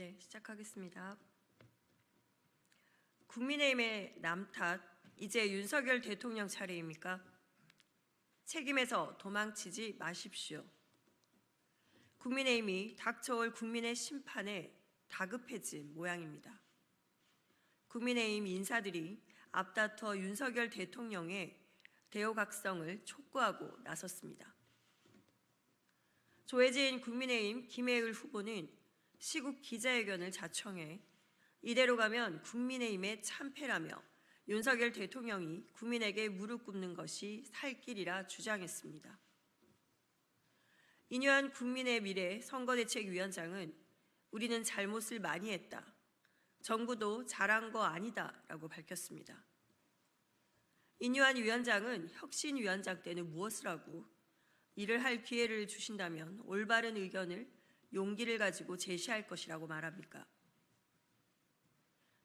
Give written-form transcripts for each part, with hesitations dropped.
네, 시작하겠습니다. 국민의힘의 남탓, 이제 윤석열 대통령 차례입니까? 책임에서 도망치지 마십시오. 국민의힘이 닥쳐올 국민의 심판에 다급해진 모양입니다. 국민의힘 인사들이 앞다퉈 윤석열 대통령의 대호각성을 촉구하고 나섰습니다. 조혜진 국민의힘 김해을 후보는 시국 기자회견을 자청해 이대로 가면 국민의힘의 참패라며 윤석열 대통령이 국민에게 무릎 꿇는 것이 살 길이라 주장했습니다. 인유한 국민의 미래 선거대책위원장은 우리는 잘못을 많이 했다. 정부도 잘한 거 아니다 라고 밝혔습니다. 인유한 위원장은 혁신위원장 때는 무엇을 하고 일을 할 기회를 주신다면 올바른 의견을 용기를 가지고 제시할 것이라고 말합니까?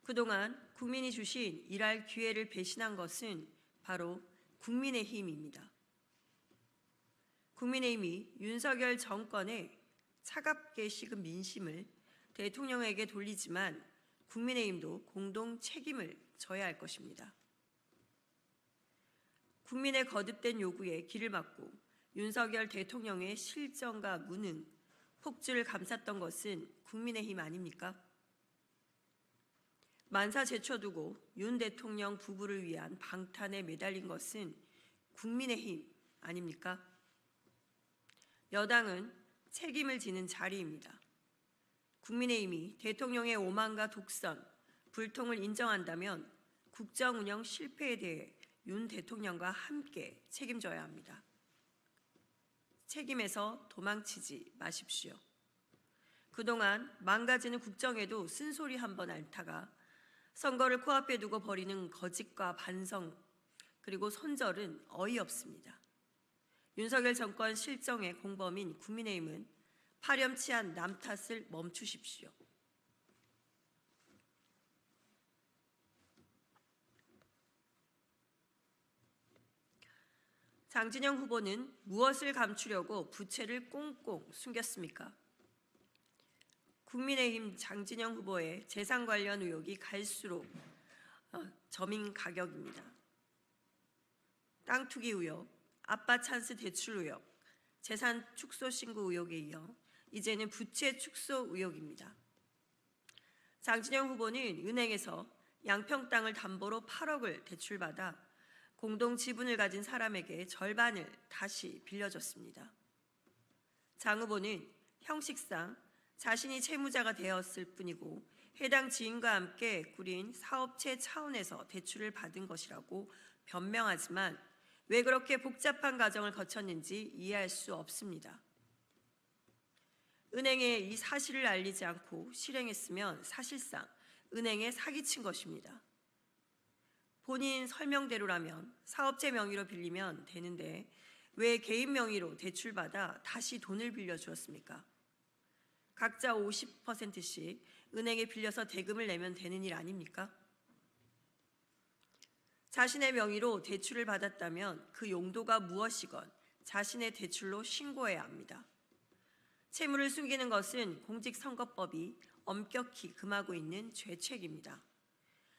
그동안 국민이 주신 일할 기회를 배신한 것은 바로 국민의힘입니다. 국민의힘이 윤석열 정권에 차갑게 식은 민심을 대통령에게 돌리지만 국민의힘도 공동 책임을 져야 할 것입니다. 국민의 거듭된 요구에 귀를 막고 윤석열 대통령의 실정과 무능, 폭주를 감쌌던 것은 국민의힘 아닙니까? 만사 제쳐두고 윤 대통령 부부를 위한 방탄에 매달린 것은 국민의힘 아닙니까? 여당은 책임을 지는 자리입니다. 국민의힘이 대통령의 오만과 독선, 불통을 인정한다면 국정 운영 실패에 대해 윤 대통령과 함께 책임져야 합니다. 책임에서 도망치지 마십시오. 그동안 망가지는 국정에도 쓴소리 한번 앓다가 선거를 코앞에 두고 벌이는 거짓과 반성 그리고 손절은 어이없습니다. 윤석열 정권 실정의 공범인 국민의힘은 파렴치한 남 탓을 멈추십시오. 장진영 후보는 무엇을 감추려고 부채를 꽁꽁 숨겼습니까? 국민의힘 장진영 후보의 재산 관련 의혹이 갈수록 점인 가격입니다. 땅 투기 의혹, 아빠 찬스 대출 의혹, 재산 축소 신고 의혹에 이어 이제는 부채 축소 의혹입니다. 장진영 후보는 은행에서 양평 땅을 담보로 8억을 대출받아 공동 지분을 가진 사람에게 절반을 다시 빌려줬습니다. 장 후보는 형식상 자신이 채무자가 되었을 뿐이고 해당 지인과 함께 꾸린 사업체 차원에서 대출을 받은 것이라고 변명하지만 왜 그렇게 복잡한 과정을 거쳤는지 이해할 수 없습니다. 은행에 이 사실을 알리지 않고 실행했으면 사실상 은행에 사기친 것입니다. 본인 설명대로라면 사업체 명의로 빌리면 되는데 왜 개인 명의로 대출받아 다시 돈을 빌려주었습니까? 각자 50%씩 은행에 빌려서 대금을 내면 되는 일 아닙니까? 자신의 명의로 대출을 받았다면 그 용도가 무엇이건 자신의 대출로 신고해야 합니다. 채무를 숨기는 것은 공직선거법이 엄격히 금하고 있는 죄책입니다.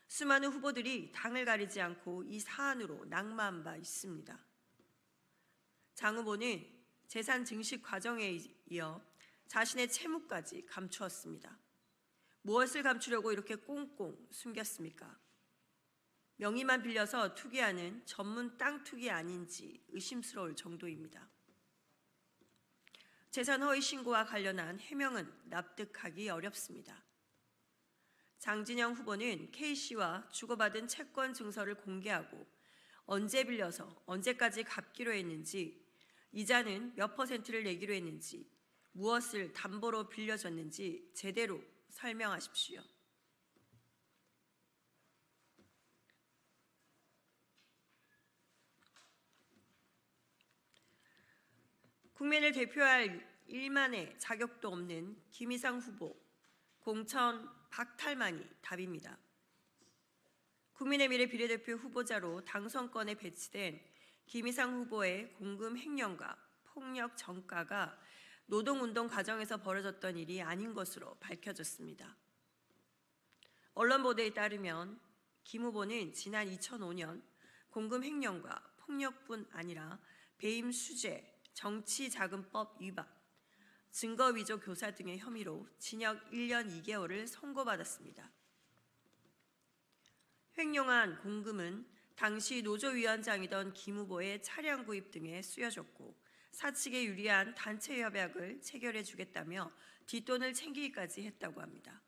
수많은 후보들이 당을 가리지 않고 이 사안으로 낙마한 바 있습니다. 장 후보는 재산 증식 과정에 이어 자신의 채무까지 감추었습니다. 무엇을 감추려고 이렇게 꽁꽁 숨겼습니까? 명의만 빌려서 투기하는 전문 땅 투기 아닌지 의심스러울 정도입니다. 재산 허위 신고와 관련한 해명은 납득하기 어렵습니다. 장진영 후보는 K씨와 주고받은 채권 증서를 공개하고 언제 빌려서 언제까지 갚기로 했는지, 이자는 몇 %를 내기로 했는지, 무엇을 담보로 빌려줬는지 제대로 설명하십시오. 국민을 대표할 일만의 자격도 없는 김희상 후보, 공천 박탈만이 답입니다. 국민의 미래 비례대표 후보자로 당선권에 배치된 김희상 후보의 공금 횡령과 폭력 전가가 노동운동 과정에서 벌어졌던 일이 아닌 것으로 밝혀졌습니다. 언론 보도에 따르면 김 후보는 지난 2005년 공금 횡령과 폭력뿐 아니라 배임 수재, 정치자금법 위반, 증거 위조 교사 등의 혐의로 징역 1년 2개월을 선고받았습니다. 횡령한 공금은 당시 노조위원장이던 김 후보의 차량 구입 등에 쓰여졌고 사측에 유리한 단체 협약을 체결해 주겠다며 뒷돈을 챙기기까지 했다고 합니다.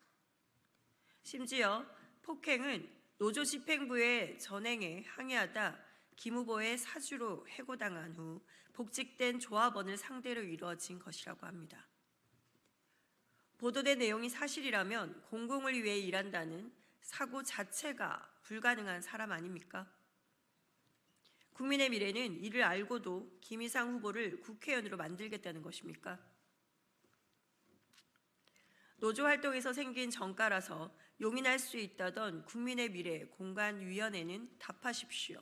심지어 폭행은 노조 집행부의 전행에 항의하다 김 후보의 사주로 해고당한 후 복직된 조합원을 상대로 이루어진 것이라고 합니다. 보도된 내용이 사실이라면 공공을 위해 일한다는 사고 자체가 불가능한 사람 아닙니까? 국민의 미래는 이를 알고도 김이상 후보를 국회의원으로 만들겠다는 것입니까? 노조 활동에서 생긴 정가라서 용인할 수 있다던 국민의 미래 공간위원회는 답하십시오.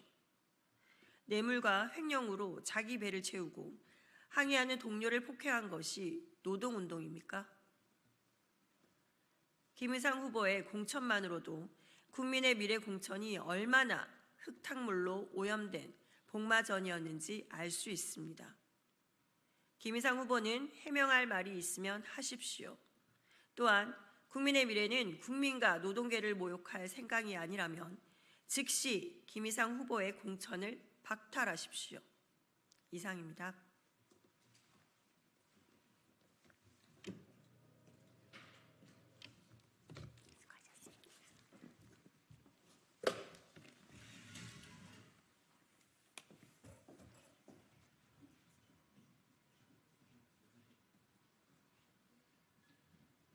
뇌물과 횡령으로 자기 배를 채우고 항의하는 동료를 폭행한 것이 노동운동입니까? 김이상 후보의 공천만으로도 국민의 미래 공천이 얼마나 흙탕물로 오염된 복마전이었는지 알 수 있습니다. 김이상 후보는 해명할 말이 있으면 하십시오. 또한 국민의 미래는 국민과 노동계를 모욕할 생각이 아니라면 즉시 김이상 후보의 공천을 박탈하십시오. 이상입니다.